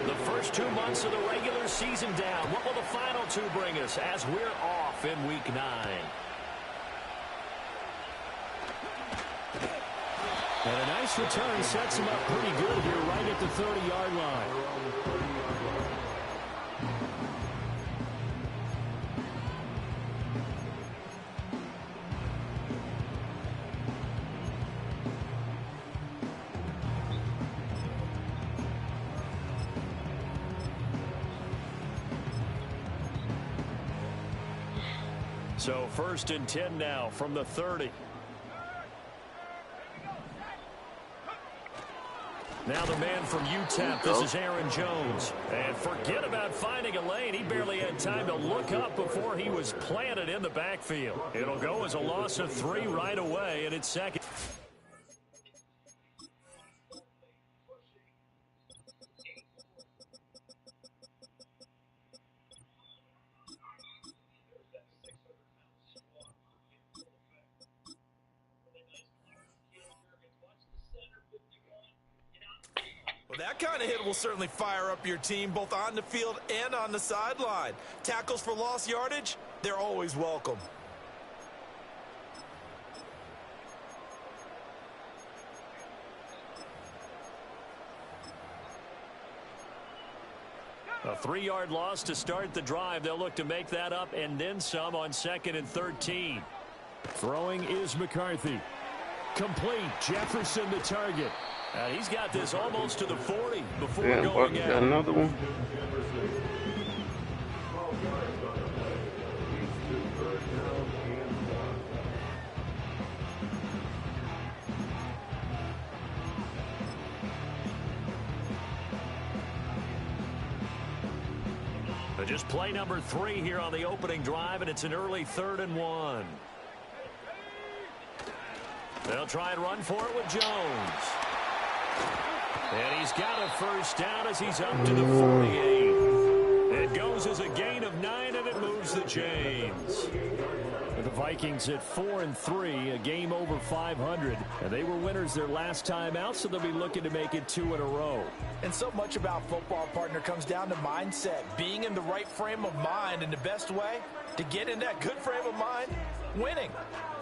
The first 2 months of the regular season down. What will the final 2 bring us as we're off in Week 9? And a nice return sets him up pretty good here right at the 30-yard line. So 1st and 10 now from the 30. Now the man from UTEP, this is Aaron Jones. And forget about finding a lane. He barely had time to look up before he was planted in the backfield. It'll go as a loss of 3 right away, and it's second. That kind of hit will certainly fire up your team both on the field and on the sideline. Tackles for lost yardage, they're always welcome. A 3-yard loss to start the drive. They'll look to make that up and then some on 2nd and 13. Throwing is McCarthy. Complete. Jefferson the target. He's got this almost to the 40 before Yeah, going out. got another one. But just play number 3 here on the opening drive, and it's an early 3rd and 1. They'll try and run for it with Jones. And he's got a first down as he's up to the 48. It goes as a gain of 9, and it moves the chains. The Vikings at 4-3, a game over 500. And they were winners their last time out, so they'll be looking to make it 2 in a row. And so much about football, partner, comes down to mindset. Being in the right frame of mind, and the best way to get in that good frame of mind, winning.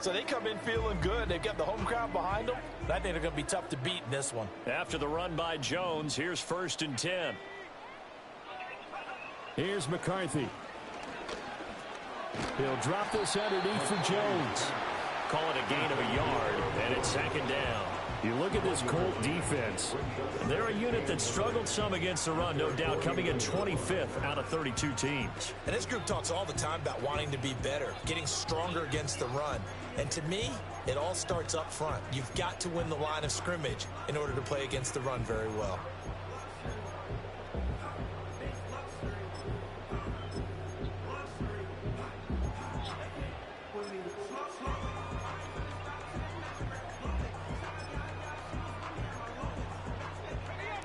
So they come in feeling good. They've got the home crowd behind them. I think they're going to be tough to beat in this one. After the run by Jones, here's 1st and 10. Here's McCarthy. He'll drop this underneath for Jones. Call it a gain of a yard, and it's 2nd down. You look at this Colt defense. They're a unit that struggled some against the run, no doubt, coming in 25th out of 32 teams. And this group talks all the time about wanting to be better, getting stronger against the run. And to me, it all starts up front. You've got to win the line of scrimmage in order to play against the run very well.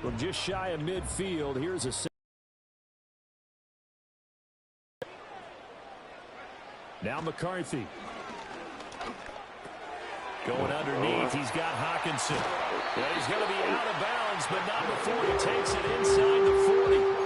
From just shy of midfield, here's a... Now McCarthy. Going underneath, he's got Hawkinson. Well, he's going to be out of bounds, but not before he takes it inside the 40.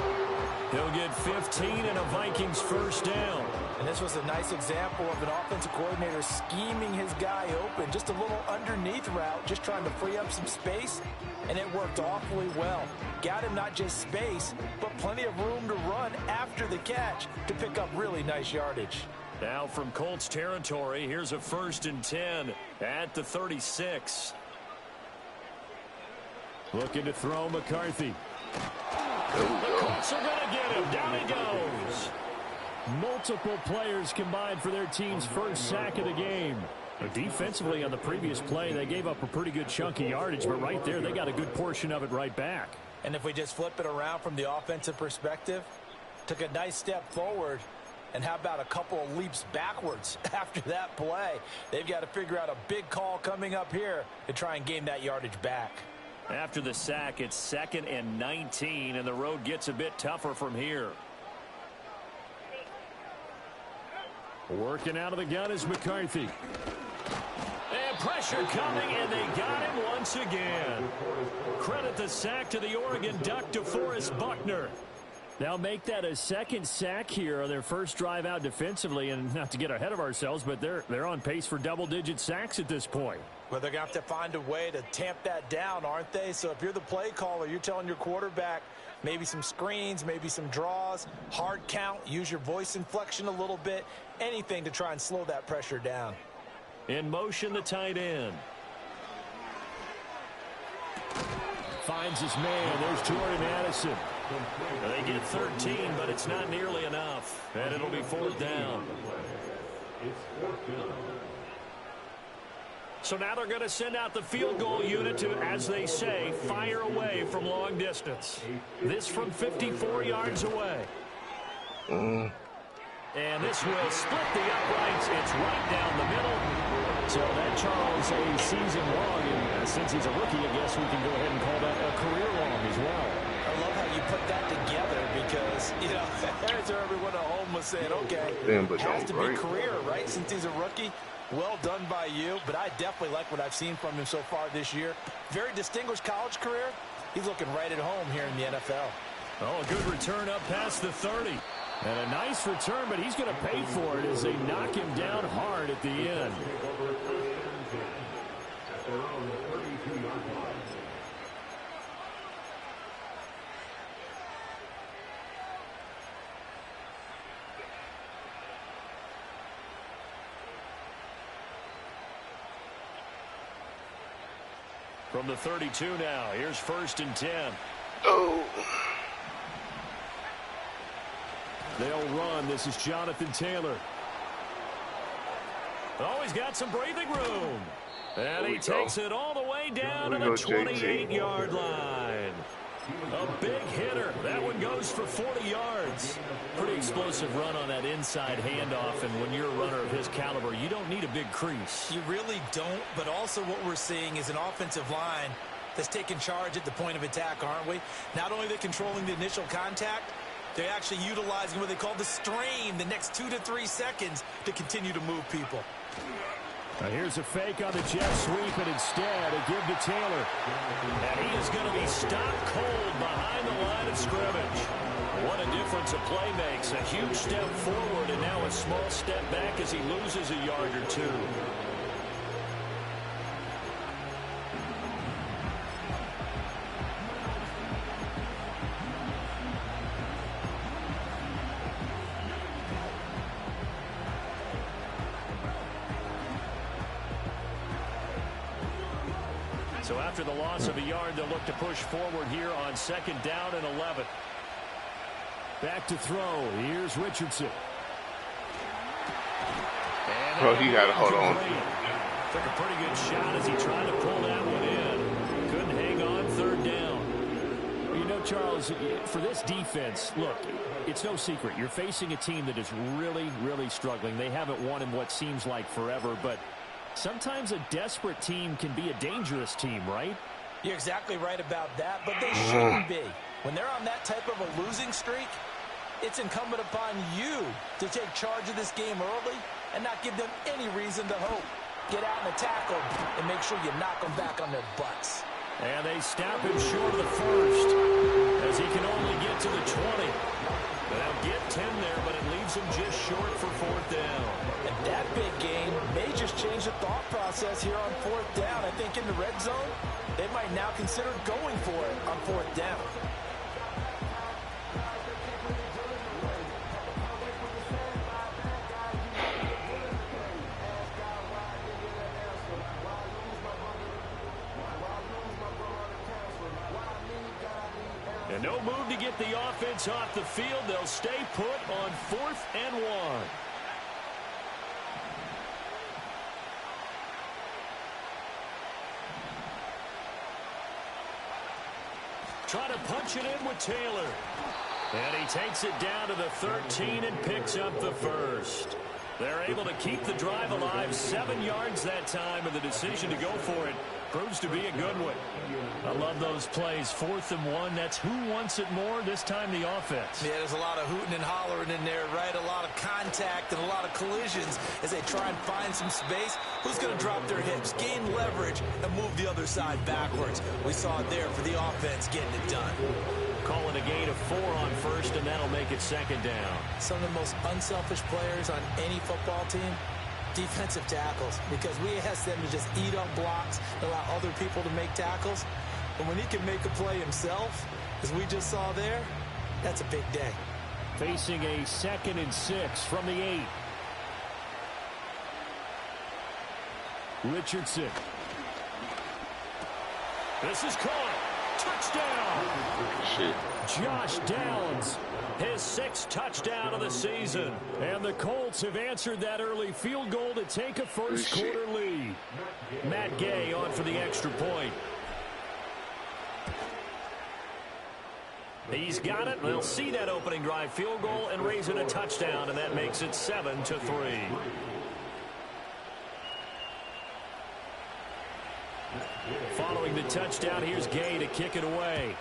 He'll get 15 and a Vikings first down. And this was a nice example of an offensive coordinator scheming his guy open. Just a little underneath route, just trying to free up some space, and it worked awfully well. Got him not just space, but plenty of room to run after the catch to pick up really nice yardage. Now from Colts territory, here's a 1st and 10 at the 36. Looking to throw McCarthy. The Colts are going to get him. Down he goes. Multiple players combined for their team's first sack of the game. Defensively on the previous play, they gave up a pretty good chunk of yardage, but right there, they got a good portion of it right back. And if we just flip it around from the offensive perspective, took a nice step forward, and how about a couple of leaps backwards after that play? They've got to figure out a big call coming up here to try and gain that yardage back. After the sack, it's 2nd and 19, and the road gets a bit tougher from here. Working out of the gun is McCarthy. And Pressure coming, and they got him once again. Credit the sack to the Oregon Duck, DeForest Buckner. They'll make that a second sack here on their first drive out defensively, and not to get ahead of ourselves, but they're on pace for double-digit sacks at this point. Well, they're going to have to find a way to tamp that down, aren't they? So if you're the play caller, you're telling your quarterback maybe some screens, maybe some draws, hard count, use your voice inflection a little bit, anything to try and slow that pressure down. In motion, the tight end. Finds his man. There's Jordan Addison. They get 13, but it's not nearly enough. And it'll be 4th down. So now they're going to send out the field goal unit to, as they say, fire away from long distance. This from 54 yards away. And this will split the uprights. It's right down the middle. So that, Charles, a season long. And since he's a rookie, I guess we can go ahead and call that a career long as well. I love how you put that together because, you know, as everyone at home was saying, okay, it has to be career, right? Since he's a rookie, well done by you. But I definitely like what I've seen from him so far this year. Very distinguished college career. He's looking right at home here in the NFL. Oh, a good return up past the 30. And a nice return, but he's going to pay for it as they knock him down hard at the end. From the 32 now, here's 1st and 10. Oh. They'll run. This is Jonathan Taylor. Oh, he's got some breathing room. And he takes it all the way down to the 28-yard line. A big hitter. That one goes for 40 yards. Pretty explosive run on that inside handoff, and when you're a runner of his caliber, you don't need a big crease. You really don't, but also what we're seeing is an offensive line that's taking charge at the point of attack, aren't we? Not only are they controlling the initial contact, they're actually utilizing what they call the strain, the next 2 to 3 seconds to continue to move people. Now here's a fake on the jet sweep, and instead a give to Taylor. And he is going to be stopped cold behind the line of scrimmage. What a difference a play makes. A huge step forward and now a small step back as he loses a yard or two. So after the loss of a yard, they'll look to push forward here on 2nd down and 11. Back to throw. Here's Richardson. Bro, he got to hold on. Took a pretty good shot as he tried to pull that one in. Couldn't hang on 3rd down. You know, Charles, for this defense, look, it's no secret. You're facing a team that is really, really struggling. They haven't won in what seems like forever, but sometimes a desperate team can be a dangerous team, right? You're exactly right about that, but they shouldn't be. When they're on that type of a losing streak, it's incumbent upon you to take charge of this game early and not give them any reason to hope. Get out and attack them and make sure you knock them back on their butts. And they stop him short of the 1st as he can only get to the 20. They'll get 10 there, but it leaves him just short for 4th down. And that big gain may just change the thought process here on 4th down. I think in the red zone, they might now consider going for it on 4th down. And no move to get the offense off the field. They'll stay put on 4th and 1. Try to punch it in with Taylor. And he takes it down to the 13 and picks up the 1st. They're able to keep the drive alive. 7 yards that time, and the decision to go for it Proves to be a good one. I love those plays. 4th and 1. That's who wants it more, this time the offense. Yeah, there's a lot of hooting and hollering in there, right? A lot of contact and a lot of collisions as they try and find some space. Who's going to drop their hips, gain leverage, and move the other side backwards? We saw it there for the offense getting it done. Calling a gain of 4 on first, and that'll make it 2nd down. Some of the most unselfish players on any football team, defensive tackles, because we ask them to just eat up blocks, allow other people to make tackles. But when he can make a play himself, as we just saw there, that's a big day. Facing a 2nd and 6 from the 8. Richardson. This is caught. Touchdown. Shit. Josh Downs, his 6th touchdown of the season. And the Colts have answered that early field goal to take a first-quarter lead. Matt Gay on for the extra point. He's got it. They'll see that opening drive field goal and raise it a touchdown, and that makes it 7-3. Following the touchdown, here's Gay to kick it away.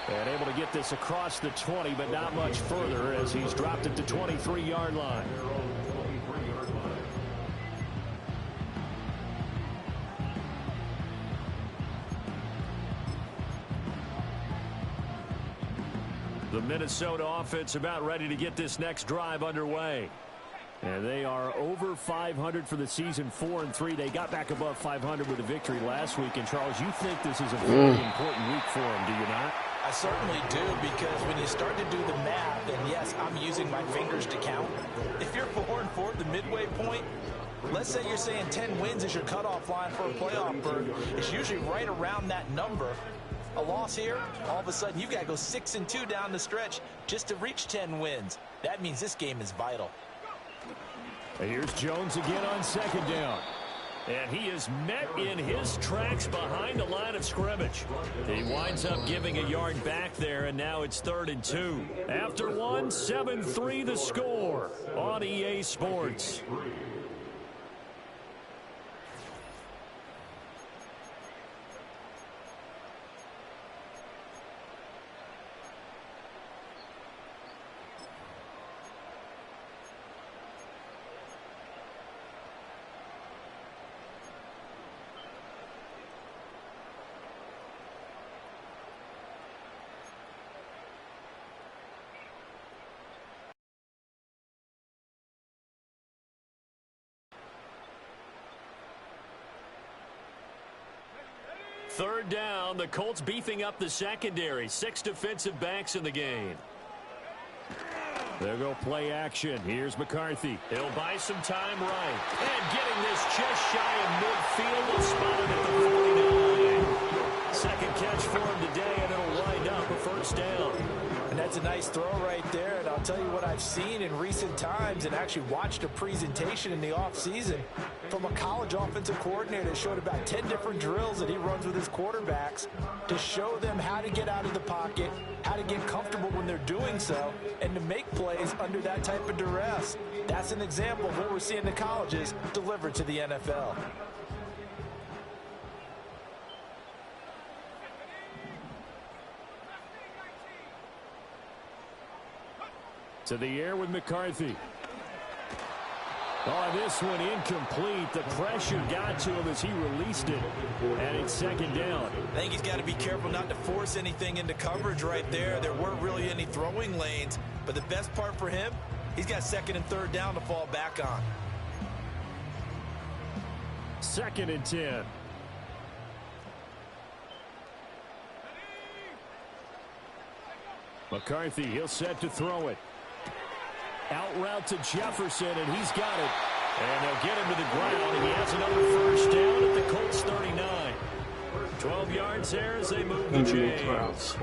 And able to get this across the 20, but not much further as he's dropped it to 23-yard line. The Minnesota offense about ready to get this next drive underway. And they are over 500 for the season, 4-3. They got back above 500 with a victory last week. And, Charles, you think this is a very important week for them, do you not? I certainly do, because when you start to do the math, and yes, I'm using my fingers to count. If you're 4-4 at the midway point, let's say you're saying 10 wins is your cutoff line for a playoff berth. It's usually right around that number. A loss here, all of a sudden you've got to go 6-2 down the stretch just to reach 10 wins. That means this game is vital. And here's Jones again on 2nd down. And he is met in his tracks behind the line of scrimmage. He winds up giving a yard back there, and now it's 3rd and 2. After 1, 7-3 the score on EA Sports. Third down, the Colts beefing up the secondary. 6 defensive backs in the game. They'll go play action. Here's McCarthy. He'll buy some time right. And getting this just shy of midfield. He'll spot him at the 49. Second catch for him today, and it'll wind up a first down. And that's a nice throw right there. And I'll tell you what I've seen in recent times and actually watched a presentation in the offseason from a college offensive coordinator that showed about 10 different drills that he runs with his quarterbacks to show them how to get out of the pocket, how to get comfortable when they're doing so, and to make plays under that type of duress. That's an example of what we're seeing in the colleges delivered to the NFL. To the air with McCarthy. Oh, this one incomplete. The pressure got to him as he released it. And it's 2nd down. I think he's got to be careful not to force anything into coverage right there. There weren't really any throwing lanes. But the best part for him, he's got 2nd and 3rd down to fall back on. 2nd and 10. McCarthy, he'll set to throw it. Out route to Jefferson, and he's got it. And they'll get him to the ground, and he has another first down at the Colts 39. 12 yards there as they move the chains.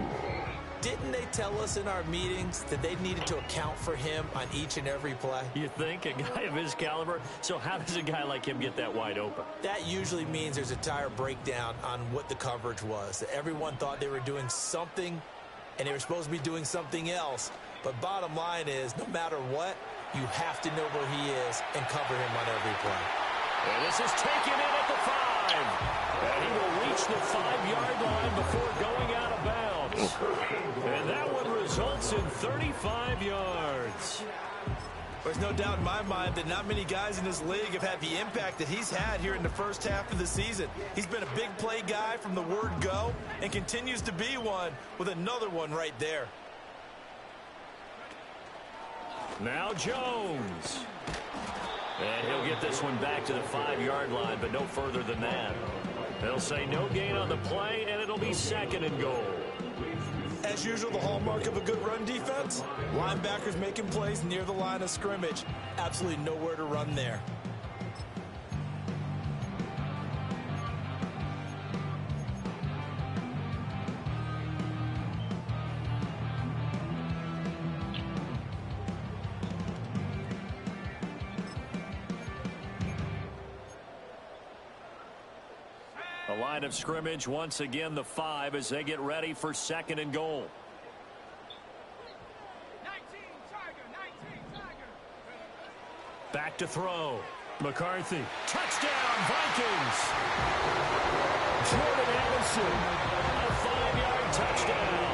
Didn't they tell us in our meetings that they needed to account for him on each and every play? You think? A guy of his caliber? So how does a guy like him get that wide open? That usually means there's a tire breakdown on what the coverage was. Everyone thought they were doing something and they were supposed to be doing something else. But bottom line is, no matter what, you have to know where he is and cover him on every play. And this is taken in at the 5. And he will reach the 5-yard line before going out of bounds. And that one results in 35 yards. There's no doubt in my mind that not many guys in this league have had the impact that he's had here in the first half of the season. He's been a big play guy from the word go and continues to be one with another one right there. Now Jones. And he'll get this one back to the 5-yard line, but no further than that. They'll say no gain on the play, and it'll be 2nd and goal. As usual, the hallmark of a good run defense, linebackers making plays near the line of scrimmage. Absolutely nowhere to run there. A line of scrimmage, once again the 5 as they get ready for 2nd and goal. 19, Tiger. Back to throw. McCarthy. Touchdown, Vikings. Jordan Addison. A 5-yard touchdown.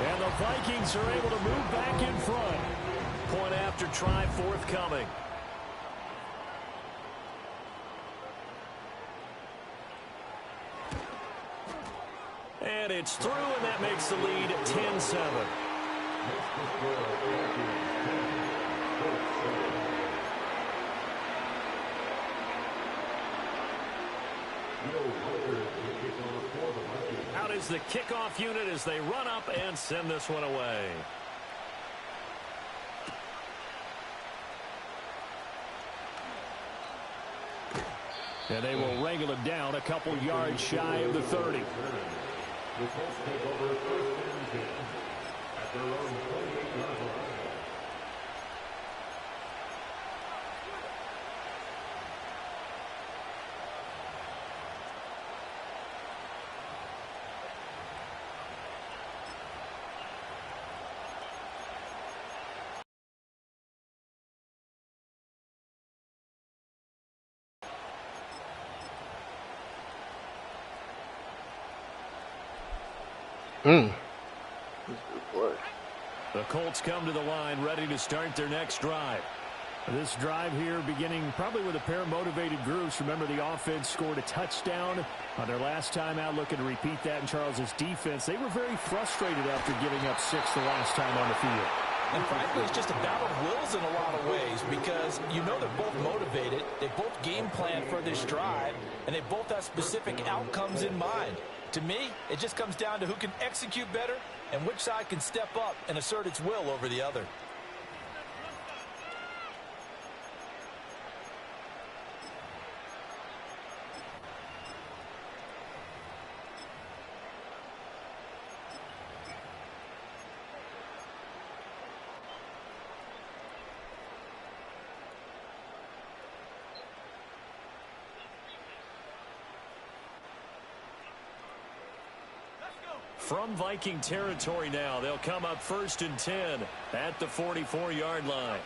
And the Vikings are able to move back in front. Point after try forthcoming. And it's through, and that makes the lead 10-7. Out is the kickoff unit as they run up and send this one away. And they will wrangle him down a couple yards shy of the 30. The Colts take over 1st and 10 at their own 28-yard line. The Colts come to the line ready to start their next drive. This drive here beginning probably with a pair of motivated groups. Remember, the offense scored a touchdown on their last time out, looking to repeat that in Charles's defense. They were very frustrated after giving up 6 the last time on the field. And frankly, it's just a battle of wills in a lot of ways because you know they're both motivated, they both game plan for this drive, and they both have specific outcomes in mind. To me, it just comes down to who can execute better and which side can step up and assert its will over the other. From Viking territory now, they'll come up 1st and 10 at the 44-yard line.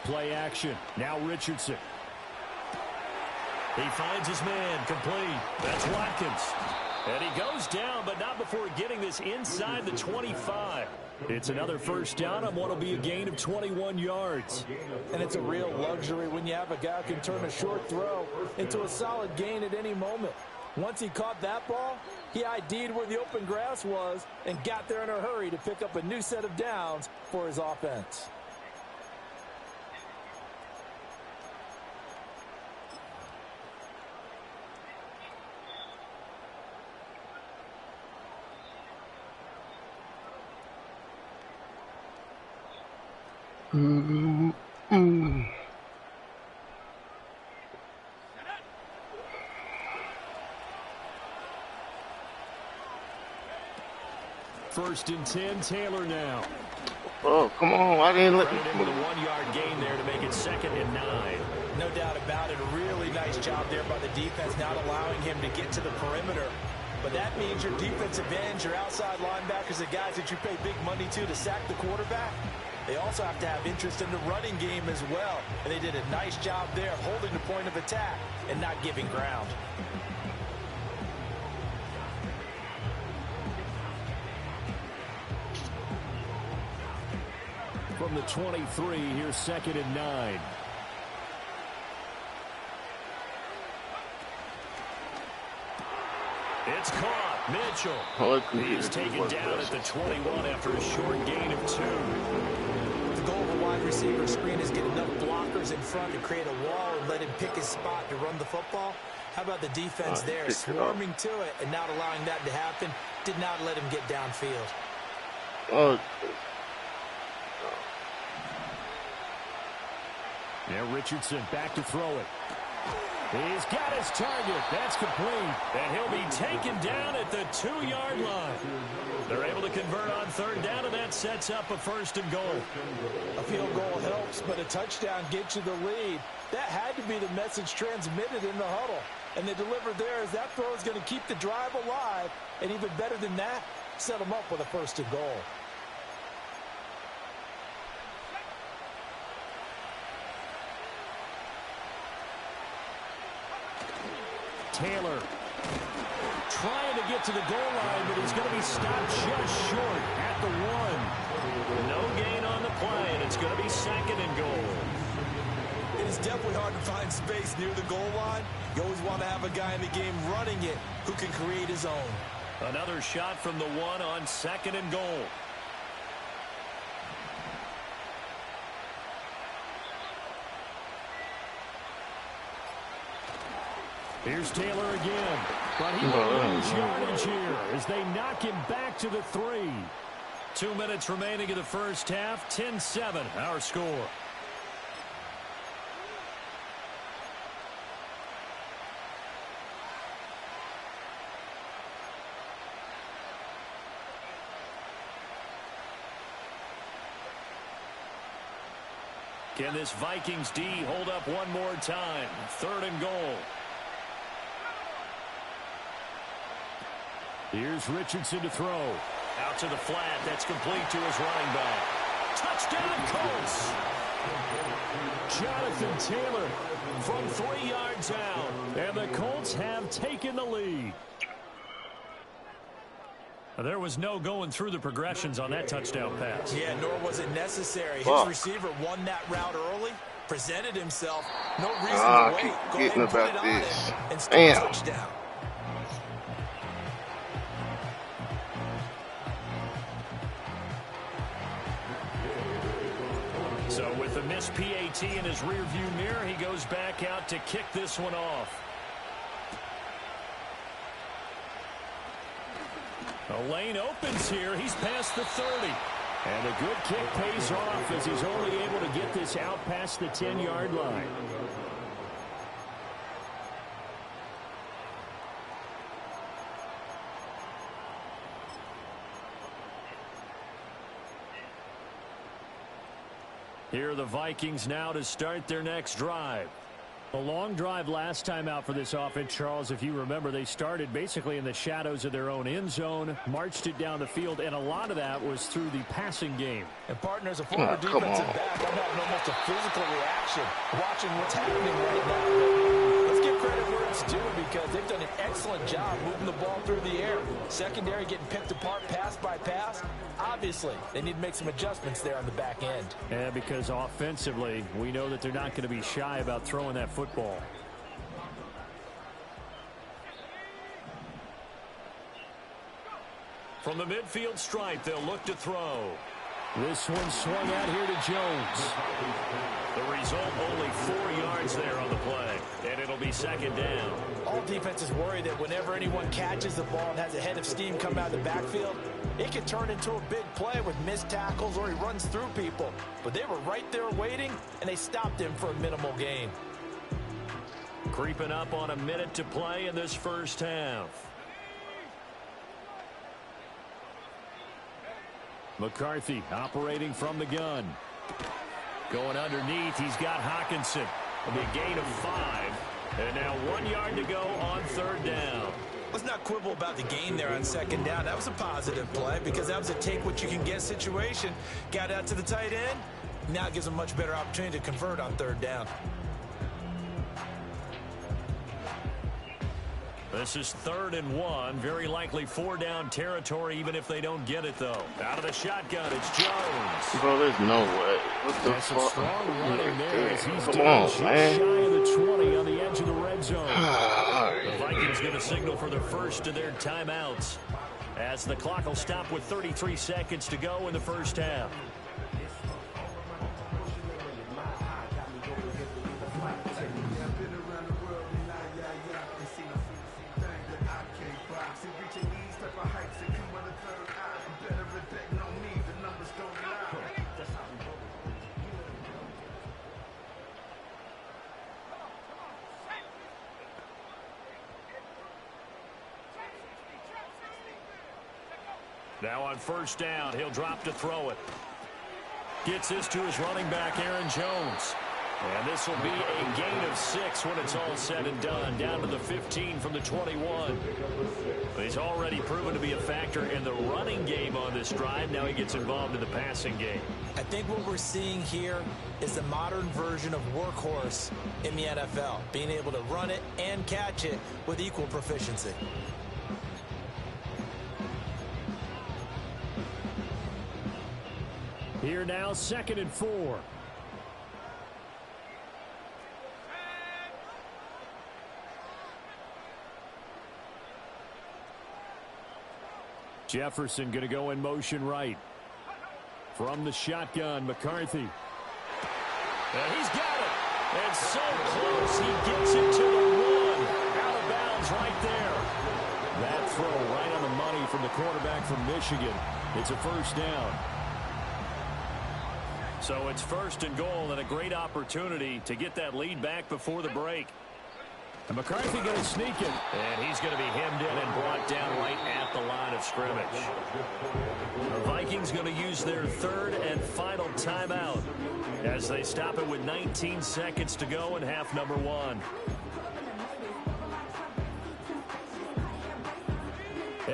Play action. Now Richardson. He finds his man complete. That's Watkins. And he goes down, but not before getting this inside the 25. It's another first down on what will be a gain of 21 yards. And it's a real luxury when you have a guy who can turn a short throw into a solid gain at any moment. Once he caught that ball, he ID'd where the open grass was and got there in a hurry to pick up a new set of downs for his offense. First and 10, Taylor now. Oh, come on. Why didn't let me Running in with a 1-yard gain there to make it 2nd and 9. No doubt about it. A really nice job there by the defense, not allowing him to get to the perimeter. But that means your defensive ends, your outside linebackers, the guys that you pay big money to sack the quarterback, they also have to have interest in the running game as well. And they did a nice job there holding the point of attack and not giving ground. From the 23, here's 2nd and 9. It's caught. Mitchell. He's taken down at the 21 after a short gain of 2. The goal of a wide receiver screen is get enough blockers in front to create a wall and let him pick his spot to run the football. How about the defense there, swarming to it and not allowing that to happen? Did not let him get downfield. Now Richardson back to throw it. He's got his target. That's complete. And he'll be taken down at the 2-yard line. They're able to convert on 3rd down, and that sets up a 1st and goal. A field goal helps, but a touchdown gets you the lead. That had to be the message transmitted in the huddle. And they delivered there as that throw is going to keep the drive alive. And even better than that, set them up with a 1st and goal. Taylor trying to get to the goal line, but he's going to be stopped just short at the 1. No gain on the play, and it's going to be 2nd and goal. It is definitely hard to find space near the goal line. You always want to have a guy in the game running it who can create his own. Another shot from the 1 on 2nd and goal. Here's Taylor again, but he will lose yardage here as they knock him back to the 3. 2 minutes remaining in the first half. 10-7, our score. Can this Vikings D hold up one more time? 3rd and goal. Here's Richardson to throw. Out to the flat. That's complete to his running back. Touchdown, Colts. Jonathan Taylor from 3 yards out. And the Colts have taken the lead. There was no going through the progressions on that touchdown pass. Yeah, nor was it necessary. His receiver won that route early, presented himself. No reason to wait. Go ahead and put it on him and score a touchdown. So with the missed PAT in his rearview mirror, he goes back out to kick this one off. A lane opens here. He's past the 30. And a good kick pays off as he's only able to get this out past the 10-yard line. Here are the Vikings now to start their next drive. A long drive last time out for this offense, Charles. If you remember, they started basically in the shadows of their own end zone, marched it down the field, and a lot of that was through the passing game. And partners, a former defensive back, I'm having almost a physical reaction watching what's happening right now. Let's give credit where it's due because they've done an excellent job moving the ball through the air. Secondary getting picked apart pass by pass. Obviously, they need to make some adjustments there on the back end. Yeah, because offensively, we know that they're not going to be shy about throwing that football. From the midfield stripe, they'll look to throw. This one swung out here to Jones. The result, only 4 yards there on the play, and it'll be 2nd down. All defenses worry that whenever anyone catches the ball and has a head of steam come out of the backfield, it can turn into a big play with missed tackles or he runs through people. But they were right there waiting, and they stopped him for a minimal gain. Creeping up on a minute to play in this first half. McCarthy operating from the gun. Going underneath, he's got Hawkinson. It'll be a gain of 5. And now 1 yard to go on 3rd down. Let's not quibble about the gain there on second down. That was a positive play because that was a take-what-you-can-get situation. Got out to the tight end. Now it gives a much better opportunity to convert on third down. This is 3rd and 1. Very likely 4-down territory, even if they don't get it, though. Out of the shotgun, it's Jones. Bro, there's no way. What the That's fuck? a strong running there as he's Come doing on, just man. shy of the 20 on the edge of the red zone. The Vikings going to signal for the first of their timeouts as the clock will stop with 33 seconds to go in the first half. Now on first down, he'll drop to throw it. Gets this to his running back, Aaron Jones. And this will be a gain of 6 when it's all said and done. Down to the 15 from the 21. He's already proven to be a factor in the running game on this drive. Now he gets involved in the passing game. I think what we're seeing here is the modern version of workhorse in the NFL. Being able to run it and catch it with equal proficiency. Here now, 2nd and 4. Jefferson going to go in motion right. From the shotgun, McCarthy. And he's got it. And so close, he gets it to the 1. Out of bounds right there. That throw right on the money from the quarterback from Michigan. It's a first down. So it's 1st and goal and a great opportunity to get that lead back before the break. And McCarthy going to sneak it. And he's going to be hemmed in and brought down right at the line of scrimmage. The Vikings going to use their 3rd and final timeout as they stop it with 19 seconds to go in half number 1.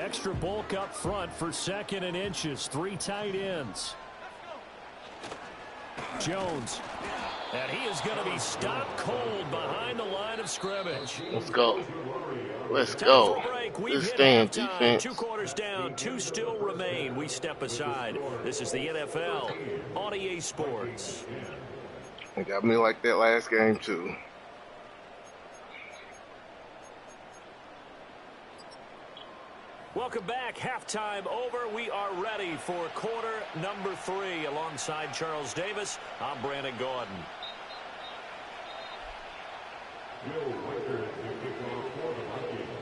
Extra bulk up front for 2nd and inches. 3 tight ends. Jones. And he is going to be stopped cold behind the line of scrimmage. Let's go. Let's Time go. for a break. We've This hit damn halftime. defense. 2 quarters down. 2 still remain. We step aside. This is the NFL on EA Sports. They got me like that last game, too. Welcome back. Halftime over. We are ready for quarter number 3. Alongside Charles Davis, I'm Brandon Gordon.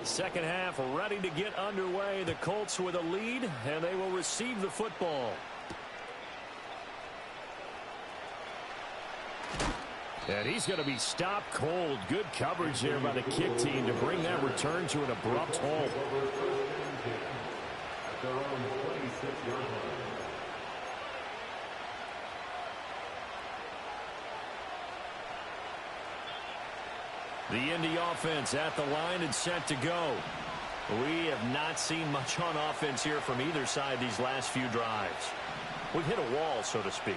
Second half ready to get underway. The Colts with a lead, and they will receive the football. And he's going to be stopped cold. Good coverage there by the kick team to bring that return to an abrupt halt. The Indy offense at the line and set to go. We have not seen much on offense here from either side these last few drives. We've hit a wall, so to speak.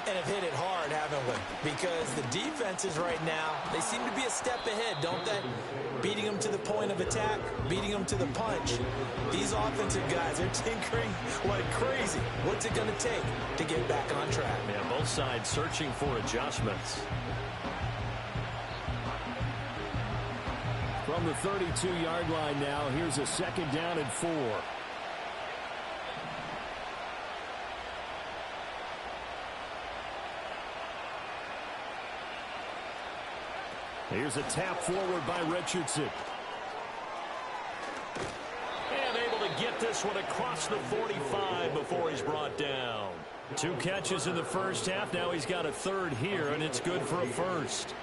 And have hit it hard, haven't we? Because the defenses right now, they seem to be a step ahead, don't they? Beating them to the point of attack, beating them to the punch. These offensive guys are tinkering like crazy. What's it going to take to get back on track? Yeah, both sides searching for adjustments. From the 32-yard line now, here's a 2nd down and 4. Here's a tap forward by Richardson. And able to get this one across the 45 before he's brought down. 2 catches in the first half. Now he's got a 3rd here, and it's good for a 1st.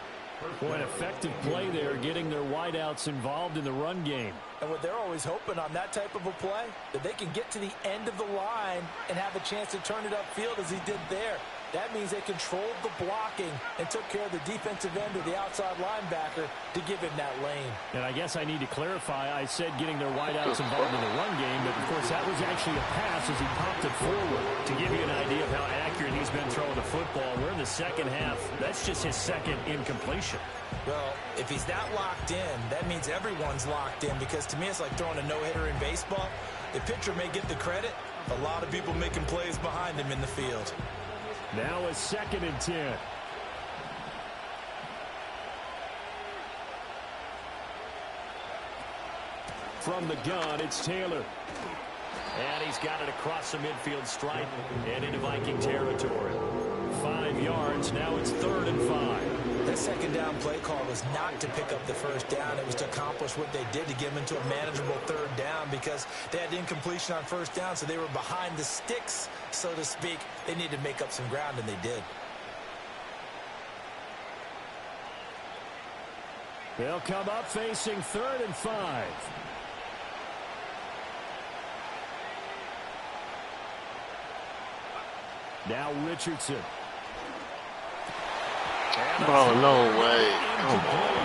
Boy, an effective play there, getting their wideouts involved in the run game. And what they're always hoping on that type of a play, that they can get to the end of the line and have a chance to turn it upfield as he did there. That means they controlled the blocking and took care of the defensive end of the outside linebacker to give him that lane. And I guess I need to clarify, I said getting their wideouts involved in the run game, but of course that was actually a pass as he popped it forward. To give you an idea of how accurate he's been throwing the football, we're in the second half. That's just his second incompletion. Well, if he's that locked in, that means everyone's locked in, because to me it's like throwing a no-hitter in baseball. The pitcher may get the credit, a lot of people making plays behind him in the field. Now a 2nd and 10. From the gun, it's Taylor. And he's got it across the midfield stripe and into Viking territory. 5 yards, now it's 3rd and 5. That second down play call was not to pick up the first down. It was to accomplish what they did, to get them into a manageable 3rd down, because they had incompletion on first down, so they were behind the sticks, so to speak. They needed to make up some ground, and they did. They'll come up facing 3rd and 5. Now Richardson. Oh, no way. Come on.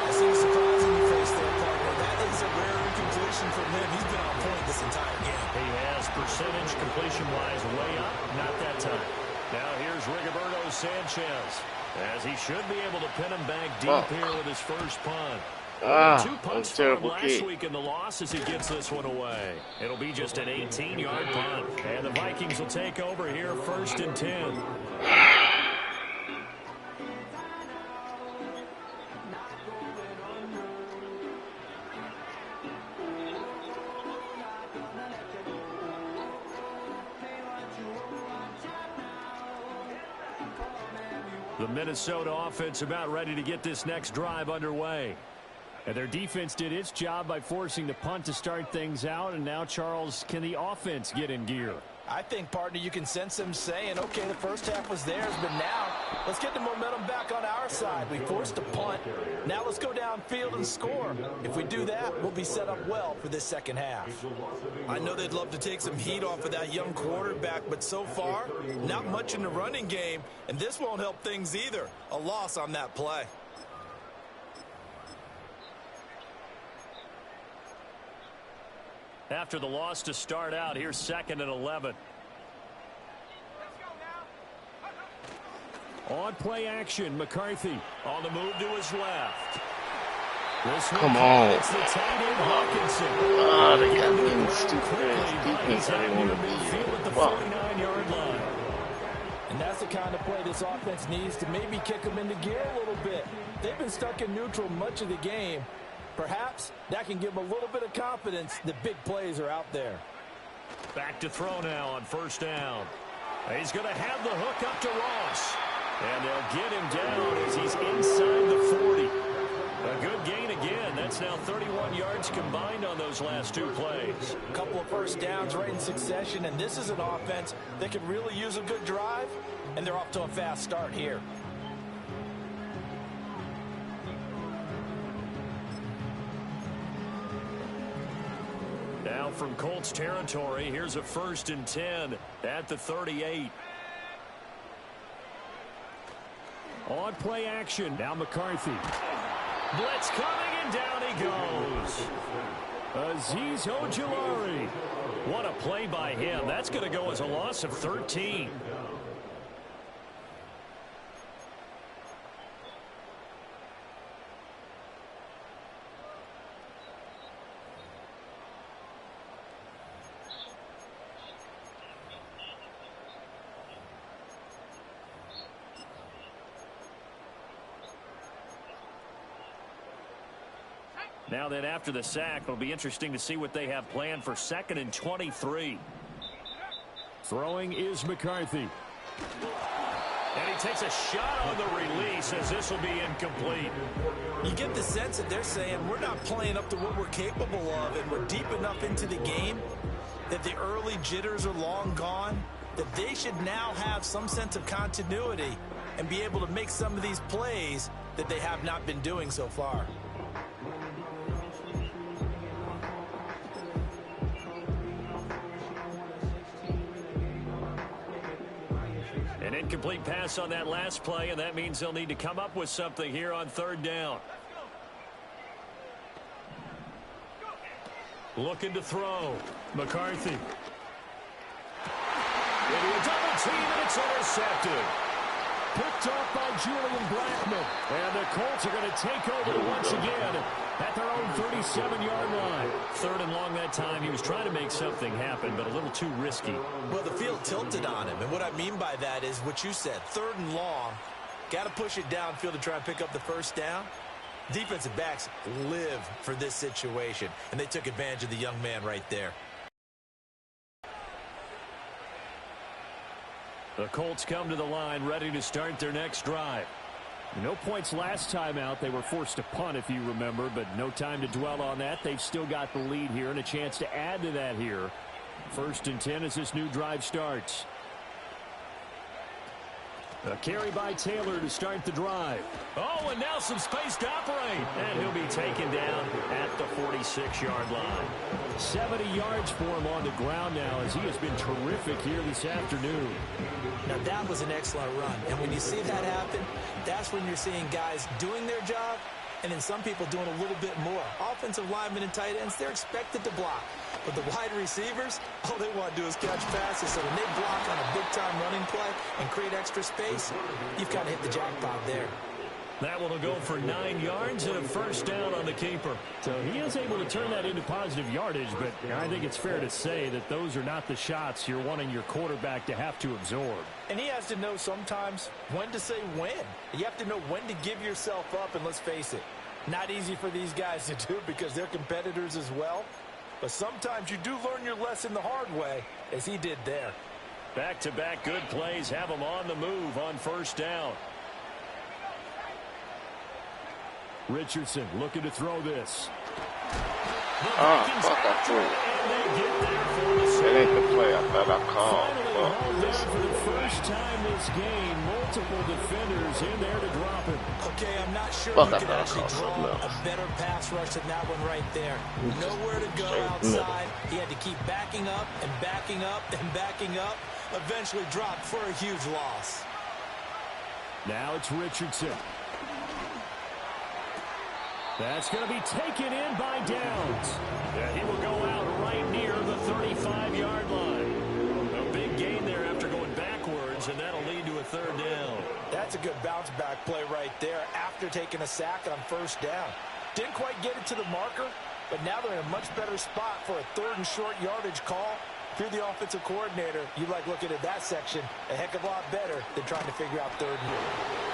I see the surprise in your face there, partner. That is a rare incompletion from him. He's been on point this entire game. He has percentage completion-wise way up. Not that time. Now here's Rigoberto Sanchez, as he should be able to pin him back deep here with his first punt. 2 punts for him last week in the loss as he gets this one away. It'll be just an 18-yard punt. And the Vikings will take over here 1st and 10. The Minnesota offense about ready to get this next drive underway. And their defense did its job by forcing the punt to start things out. And now, Charles, can the offense get in gear? I think, partner, you can sense them saying, okay, the first half was theirs, but now let's get the momentum back on our side. We forced a punt. Now let's go downfield and score. If we do that, we'll be set up well for this second half. I know they'd love to take some heat off of that young quarterback, but so far, not much in the running game, and this won't help things either. A loss on that play. After the loss to start out, here's 2nd and 11. On play action, McCarthy. On the move to his left. Come on. It's the tight end Hawkinson. They got me in the stupid defense I didn't want to be At the in. 49-yard line. And that's the kind of play this offense needs to maybe kick them into gear a little bit. They've been stuck in neutral much of the game. Perhaps that can give them a little bit of confidence that big plays are out there. Back to throw now on 1st down. He's going to have the hook up to Ross. And they'll get him down as he's inside the 40. A good gain again. That's now 31 yards combined on those last 2 plays. A couple of first downs right in succession, and this is an offense that can really use a good drive, and they're off to a fast start here. Now from Colts territory, here's a 1st and 10 at the 38. On play action, now McCarthy. Blitz coming, and down he goes. Azeez Ojulari. What a play by him. That's going to go as a loss of 13. Now then, after the sack, it'll be interesting to see what they have planned for 2nd and 23. Throwing is McCarthy. And he takes a shot on the release as this will be incomplete. You get the sense that they're saying we're not playing up to what we're capable of, and we're deep enough into the game that the early jitters are long gone, that they should now have some sense of continuity and be able to make some of these plays that they have not been doing so far. An incomplete pass on that last play, and that means they'll need to come up with something here on third down. Looking to throw. McCarthy. Into a double team, and it's intercepted. Picked off by Julian Blackman. And the Colts are going to take over once again at their own 37-yard line. Third and long that time. He was trying to make something happen, but a little too risky. Well, the field tilted on him, and what I mean by that is what you said. Third and long, got to push it downfield to try and pick up the first down. Defensive backs live for this situation, and they took advantage of the young man right there. The Colts come to the line ready to start their next drive. No points last time out. They were forced to punt, if you remember, but no time to dwell on that. They've still got the lead here and a chance to add to that here. 1st and 10 as this new drive starts. A carry by Taylor to start the drive. Oh, and now some space to operate. And he'll be taken down at the 46-yard line. 70 yards for him on the ground now as he has been terrific here this afternoon. Now, that was an excellent run. And when you see that happen, that's when you're seeing guys doing their job and then some people doing a little bit more. Offensive linemen and tight ends, they're expected to block. But the wide receivers, all they want to do is catch passes. So when they block on a big-time running play and create extra space, you've kind of hit the jackpot there. That one will go for 9 yards and a first down on the keeper. So he is able to turn that into positive yardage, but I think it's fair to say that those are not the shots you're wanting your quarterback to have to absorb. And he has to know sometimes when to say when. You have to know when to give yourself up, and let's face it, not easy for these guys to do because they're competitors as well. But sometimes you do learn your lesson the hard way, as he did there. Back-to-back good plays have them on the move on first down. Richardson looking to throw this. Fuck, I threw it. It ain't the play I thought I called. Finally down for the first time this game. Multiple defenders in there to drop him. Okay, I'm not sure Fuck, you I can thought I actually called something draw else. a better pass rush than that one right there. Nowhere to go Straight outside. He had to keep backing up and backing up and backing up. Eventually dropped for a huge loss. Now it's Richardson. That's going to be taken in by Downs. Yeah, he will go out right near the 35-yard line. A big gain there after going backwards, and that'll lead to a third down. That's a good bounce-back play right there after taking a sack on first down. Didn't quite get it to the marker, but now they're in a much better spot for a third and short yardage call. If you're the offensive coordinator, you like looking at that section a heck of a lot better than trying to figure out third and short.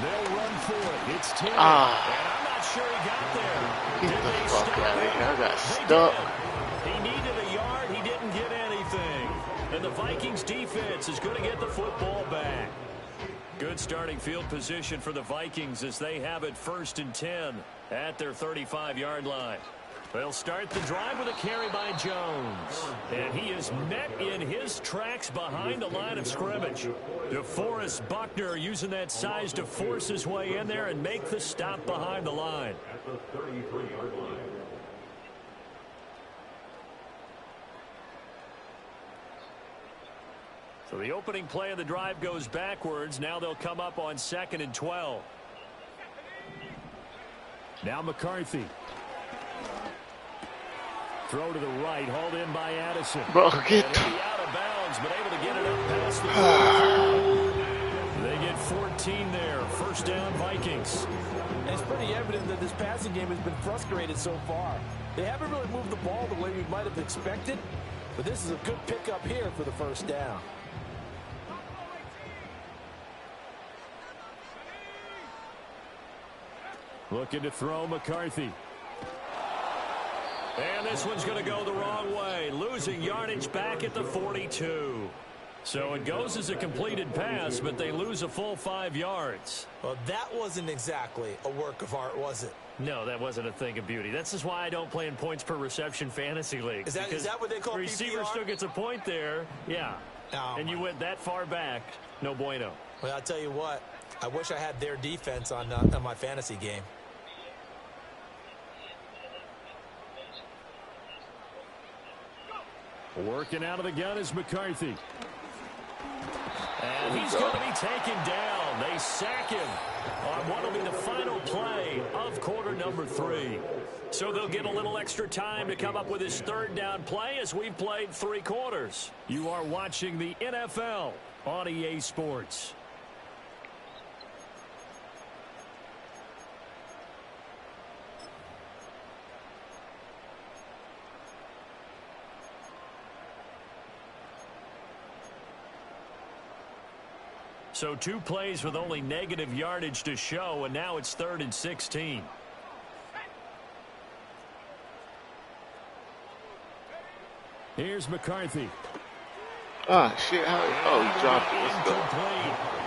They'll run for it. It's Taylor. And I'm not sure he got there. Get the fuck out of here. I got They stuck. did. He needed a yard. He didn't get anything. And the Vikings defense is going to get the football back. Good starting field position for the Vikings as they have it 1st and 10 at their 35-yard line. They'll start the drive with a carry by Jones. And he is met in his tracks behind the line of scrimmage. DeForest Buckner using that size to force his way in there and make the stop behind the line. So the opening play of the drive goes backwards. Now they'll come up on 2nd and 12. Now McCarthy. Throw to the right, hauled in by Addison. Bro, get And he'll be out of bounds, but able to get it up past the 45. They get 14 there. First down, Vikings. And it's pretty evident that this passing game has been frustrated so far. They haven't really moved the ball the way we might have expected, but this is a good pickup here for the first down. Looking to throw McCarthy. And this one's going to go the wrong way. Losing yardage back at the 42. So it goes as a completed pass, but they lose a full 5 yards. Well, that wasn't exactly a work of art, was it? No, that wasn't a thing of beauty. That's just why I don't play in points per reception fantasy leagues. Is that what they call the receiver PPR? still gets a point there. Yeah. Oh, and you went that far back. No bueno. Well, I'll tell you what. I wish I had their defense on my fantasy game. Working out of the gun is McCarthy. And he's going to be taken down. They sack him on what will be the final play of quarter number 3. So they'll get a little extra time to come up with his third down play as we've played 3 quarters. You are watching the NFL on EA Sports. So 2 plays with only negative yardage to show, and now it's 3rd and 16. Here's McCarthy. Ah, shit. Oh, he dropped it. Let's go.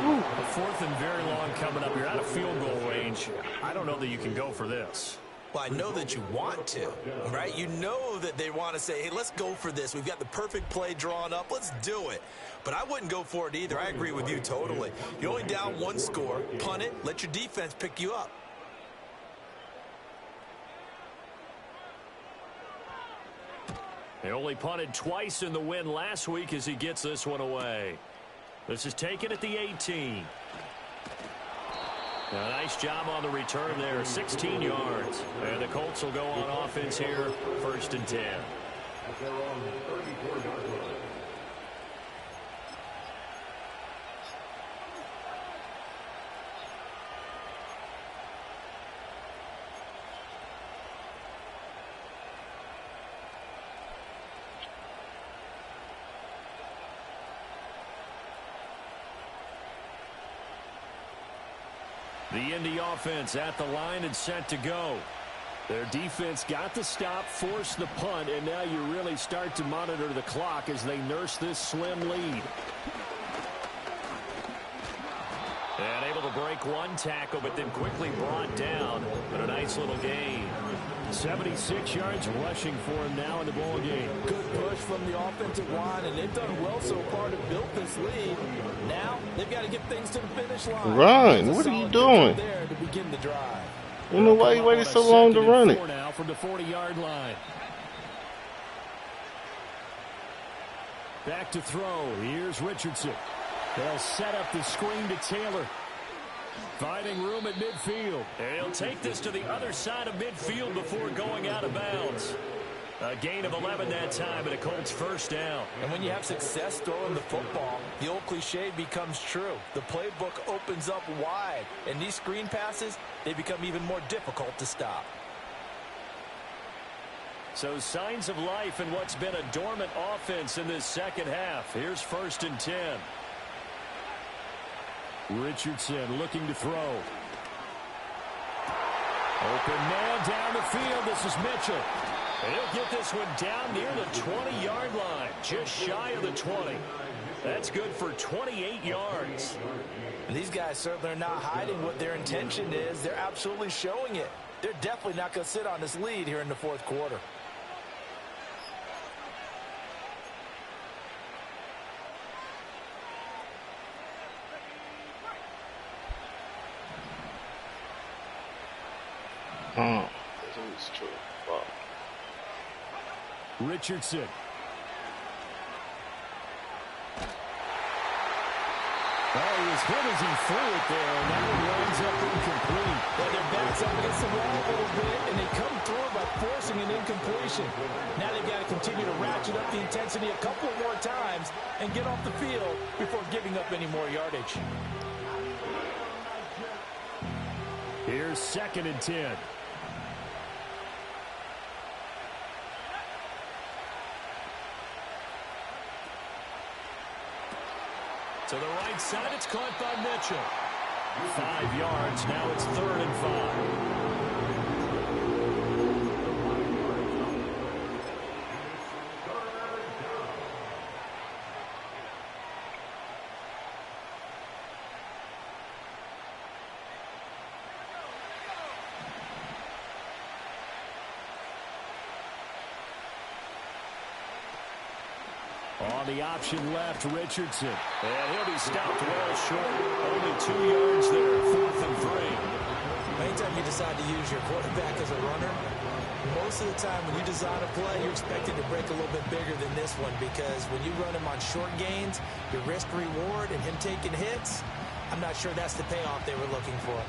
A 4th and very long coming up. You're out of field goal range. I don't know that you can go for this. Well, I know that you want to, right? You know that they want to say, hey, let's go for this. We've got the perfect play drawn up. Let's do it. But I wouldn't go for it either. I agree with you totally. You're only down 1 score. Punt it. Let your defense pick you up. They only punted twice in the win last week as he gets this one away. This is taken at the 18. A nice job on the return there, 16 yards. And the Colts will go on offense here, 1st and 10. The Indy offense at the line and set to go. Their defense got the stop, forced the punt, and now you really start to monitor the clock as they nurse this slim lead. And able to break 1 tackle, but then quickly brought down. But a nice little gain. 76 yards rushing for him now in the ball game. Good push from the offensive line, and they've done well so far to build this lead. Now they've got to get things to the finish line. Run! What are you doing? There to begin the drive. I don't know why you waited so long to run it. Now from the 40-yard line. Back to throw. Here's Richardson. They'll set up the screen to Taylor. Finding room at midfield. And he'll take this to the other side of midfield before going out of bounds. A gain of 11 that time, and a Colts 1st down. And when you have success throwing the football, the old cliche becomes true. The playbook opens up wide, and these screen passes, they become even more difficult to stop. So signs of life in what's been a dormant offense in this second half. Here's 1st and 10. Richardson looking to throw. Open man down the field. This is Mitchell. And he'll get this one down near the 20-yard line, just shy of the 20. That's good for 28 yards. And these guys certainly are not hiding what their intention is. They're absolutely showing it. They're definitely not going to sit on this lead here in the 4th quarter. It's true. Wow. Richardson. Oh, he was hit as he threw it there, and that one winds up incomplete. Well, their backs up against the wall a little bit, and they come through by forcing an incompletion. Now they've got to continue to ratchet up the intensity a couple more times and get off the field before giving up any more yardage. Here's 2nd and 10. To the right side, it's caught by Mitchell. 5 yards, now it's 3rd and 5. On the option left, Richardson. And he'll be stopped well short. Only 2 yards there, 4th and 3. Anytime you decide to use your quarterback as a runner, most of the time when you design a play, you're expected to break a little bit bigger than this one, because when you run him on short gains, your risk reward and him taking hits, I'm not sure that's the payoff they were looking for.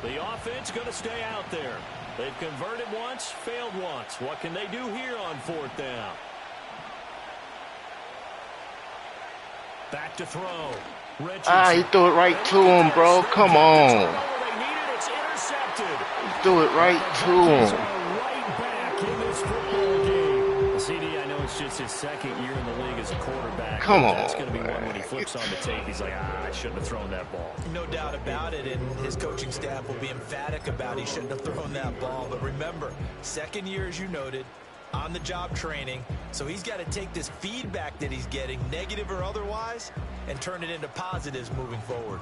The offense going to stay out there. They've converted once, failed once. What can they do here on 4th down? Back to throw. Richardson. He threw it right to him, bro. Come on. They need it. It's intercepted. Threw it right to him. Right back in this football game. CD, I know it's just his 2nd year in the league as a quarterback. Come on, That's going to be one when he flips on the tape. He's like, I shouldn't have thrown that ball. No doubt about it, and his coaching staff will be emphatic about he shouldn't have thrown that ball. But remember, 2nd year, as you noted, on-the-job training, so he's got to take this feedback that he's getting, negative or otherwise, and turn it into positives moving forward.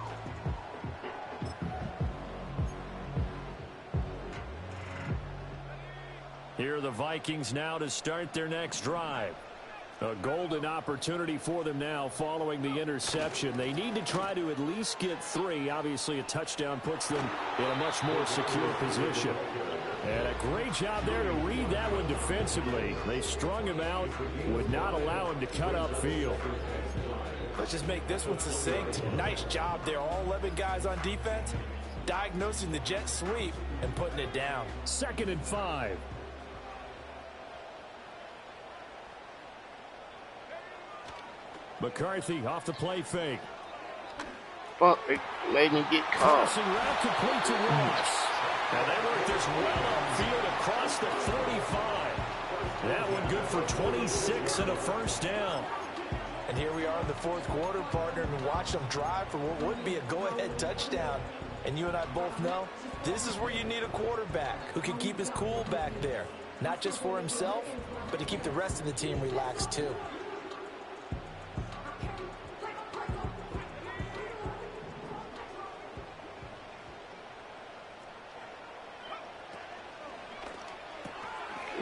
Here are the Vikings now to start their next drive. A golden opportunity for them now following the interception. They need to try to at least get 3. Obviously, a touchdown puts them in a much more secure position. And a great job there to read that one defensively. They strung him out, would not allow him to cut upfield. Let's just make this one succinct. Nice job there. All 11 guys on defense diagnosing the jet sweep and putting it down. 2nd and 5. McCarthy off the play fake. Fuck, they made me get caught. Crossing route complete to Ross. Now they work this well upfield across the 45. That one good for 26 and a 1st down. And here we are in the 4th quarter, partner, and watch them drive for what would be a go-ahead touchdown. And you and I both know this is where you need a quarterback who can keep his cool back there. Not just for himself, but to keep the rest of the team relaxed too.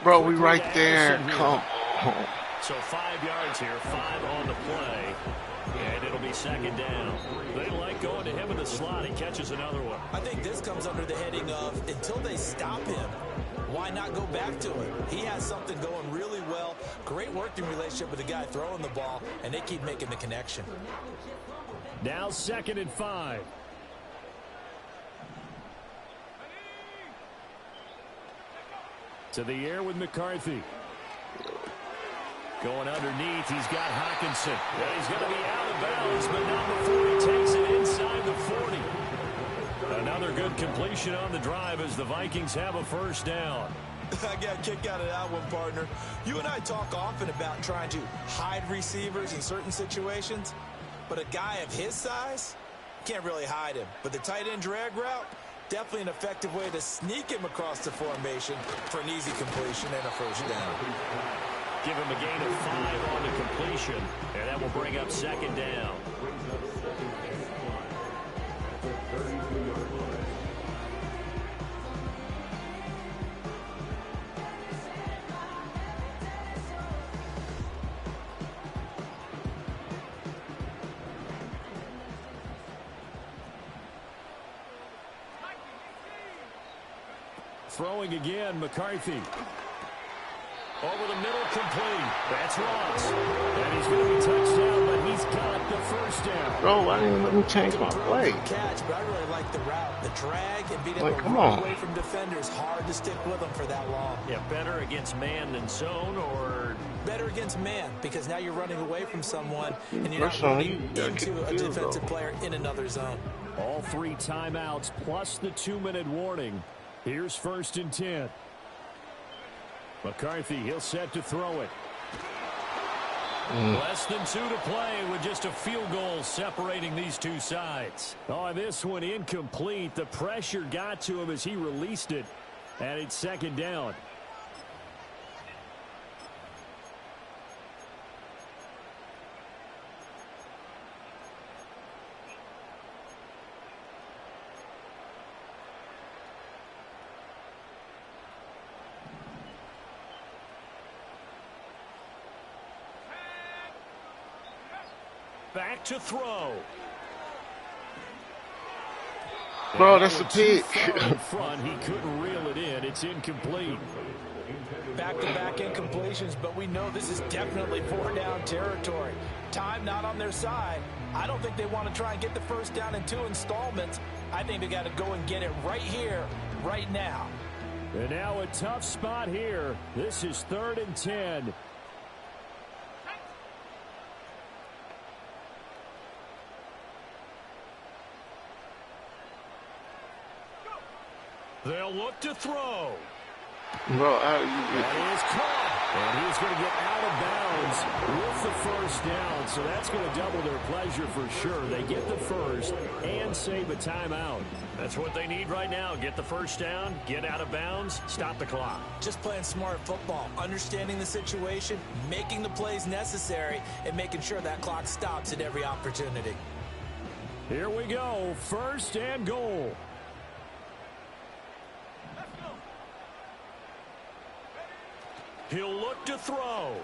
Bro, we right there. Come on. So 5 yards here, 5 on the play. And it'll be 2nd down. They like going to him in the slot. He catches another one. I think this comes under the heading of, until they stop him, why not go back to it? He has something going really well. Great working relationship with the guy throwing the ball, and they keep making the connection. Now 2nd and 5. To the air with McCarthy. Going underneath, he's got Hawkinson. And he's going to be out of bounds, but not before he takes it inside the 40. Another good completion on the drive as the Vikings have a 1st down. I got a kick out of that one, partner. You and I talk often about trying to hide receivers in certain situations, but a guy of his size can't really hide him. But the tight end drag route, definitely an effective way to sneak him across the formation for an easy completion and a 1st down. Give him a gain of 5 on the completion, and that will bring up 2nd down. Throwing again, McCarthy. Over the middle, complete. That's Ross. And he's going to be touchdown, but he's got the 1st down. Bro, why didn't you let me change my play? Catch, but I really like the route, the drag, and being able Like, to come run on. away from defenders. Hard to stick with them for that long. Yeah, better against man than zone, or Better against man, because now you're running away from someone, and you're not First one, running you gotta kick into the a field defensive goal. player in another zone. all 3 timeouts plus the 2-minute warning. Here's 1st and 10. McCarthy, he'll set to throw it. Less than 2 to play with just a field goal separating these two sides. Oh, this one incomplete. The pressure got to him as he released it, and it's 2nd down. back to throw. Bro, that's a pick. In front, he couldn't reel it in. It's incomplete. Back-to-back incompletions, but we know this is definitely four-down territory. Time not on their side. I don't think they want to try and get the first down in 2 installments. I think they got to go and get it right here, right now. And now a tough spot here. This is 3rd and 10. They'll look to throw. Bro, That is caught. And he's going to get out of bounds with the first down. So that's going to double their pleasure for sure. They get the first and save a timeout. That's what they need right now. Get the first down, get out of bounds, stop the clock. Just playing smart football, understanding the situation, making the plays necessary, and making sure that clock stops at every opportunity. Here we go. 1st and goal. He'll look to throw.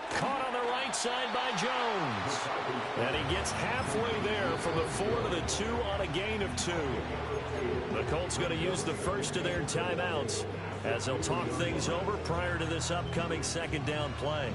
Caught on the right side by Jones. And he gets halfway there from the 4 to the 2 on a gain of 2. The Colts going to use the first of their timeouts as they'll talk things over prior to this upcoming 2nd down play.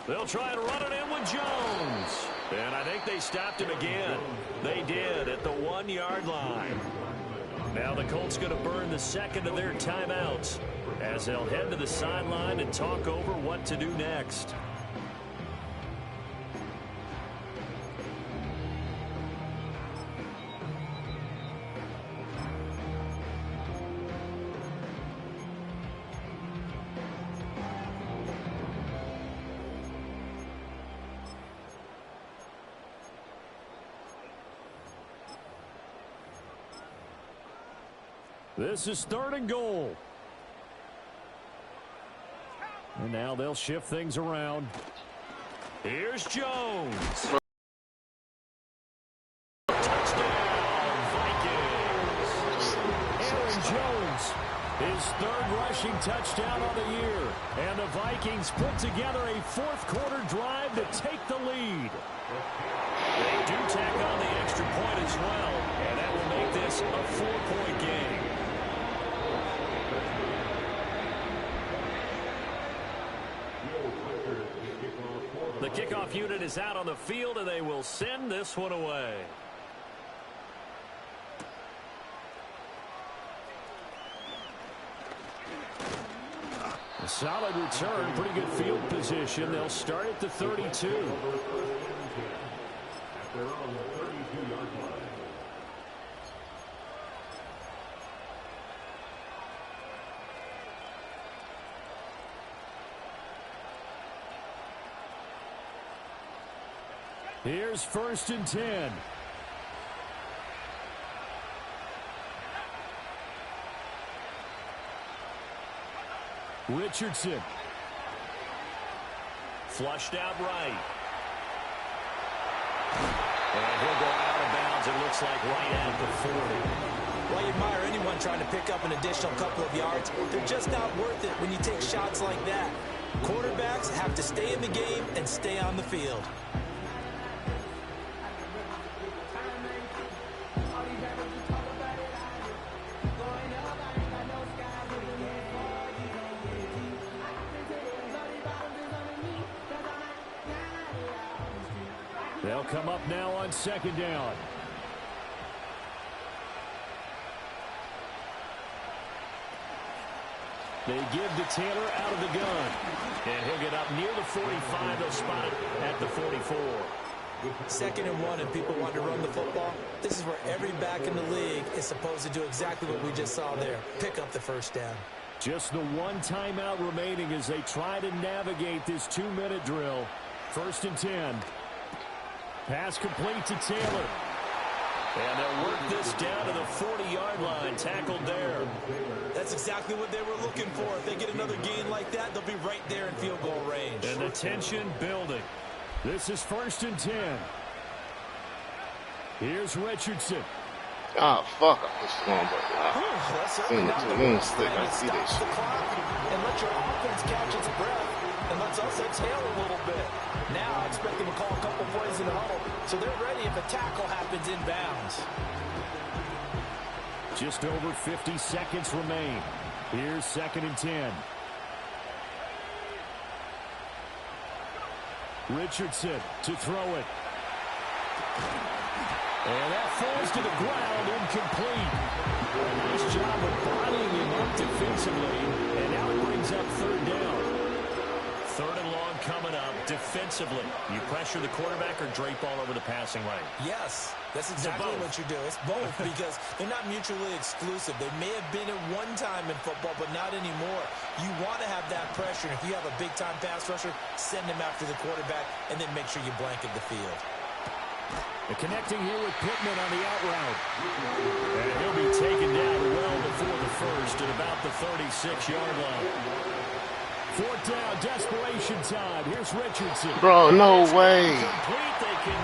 They'll try and run it in with Jones. And I think they stopped him again. They did at the 1-yard line. Now the Colts going to burn the 2nd of their timeouts as they'll head to the sideline and talk over what to do next. This is 3rd and goal. And now they'll shift things around. Here's Jones. Touchdown, Vikings. Aaron Jones, his 3rd rushing touchdown of the year. And the Vikings put together a 4th quarter drive to take the lead. They do tack on the extra point as well, and that will make this a 4-point game. The kickoff unit is out on the field, and they will send this one away. A solid return, pretty good field position. They'll start at the 32. Here's 1st and 10. Richardson. Flushed out right. And he'll go out of bounds, it looks like, right at the 40. Well, you admire anyone trying to pick up an additional couple of yards. They're just not worth it when you take shots like that. Quarterbacks have to stay in the game and stay on the field. They'll come up now on 2nd down. They give to Taylor out of the gun. And he'll get up near the 45. They'll spot it at the 44. 2nd and 1 and people want to run the football. This is where every back in the league is supposed to do exactly what we just saw there. Pick up the first down. Just the 1 timeout remaining as they try to navigate this 2-minute drill. 1st and 10. Pass complete to Taylor. And they'll work this this down to the 40-yard line, tackled there. That's exactly what they were looking for. If they get another gain like that, they'll be right there in field goal range. And the tension building. This is 1st and 10. Here's Richardson. Ah, fuck. I pushed the wrong button. That's Seen it too. Moon stick. I see that Stops the shit. clock and let your offense catch its breath and lets us exhale a little bit. Now I expect them to call a couple plays in the huddle so they're ready if a tackle happens inbounds. Just over 50 seconds remain. Here's 2nd and 10. Richardson to throw it. And that falls to the ground, incomplete. A nice job of bodying him up defensively. And now it brings up 3rd down. 3rd and long coming up defensively. You pressure the quarterback or drape all over the passing lane? Yes, that's exactly what you do. It's both because they're not mutually exclusive. They may have been at one time in football, but not anymore. You want to have that pressure. If you have a big-time pass rusher, send him after the quarterback, and then make sure you blanket the field. The connecting here with Pittman on the out route. And he'll be taken down well before the first at about the 36-yard line. 4th down, desperation time. Here's Richardson. Bro, no way.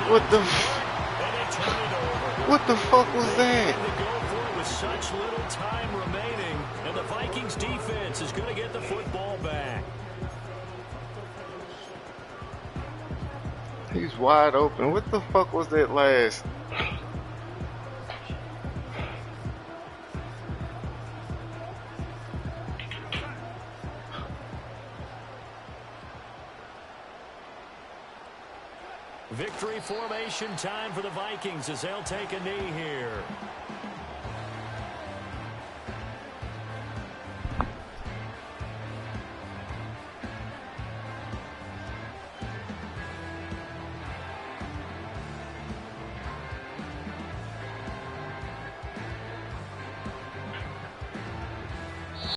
What the What the fuck was that? To go for it with such little time remaining, and the Vikings defense is going to get the football back. He's wide open. What the fuck was that last? Victory formation time for the Vikings as they'll take a knee here.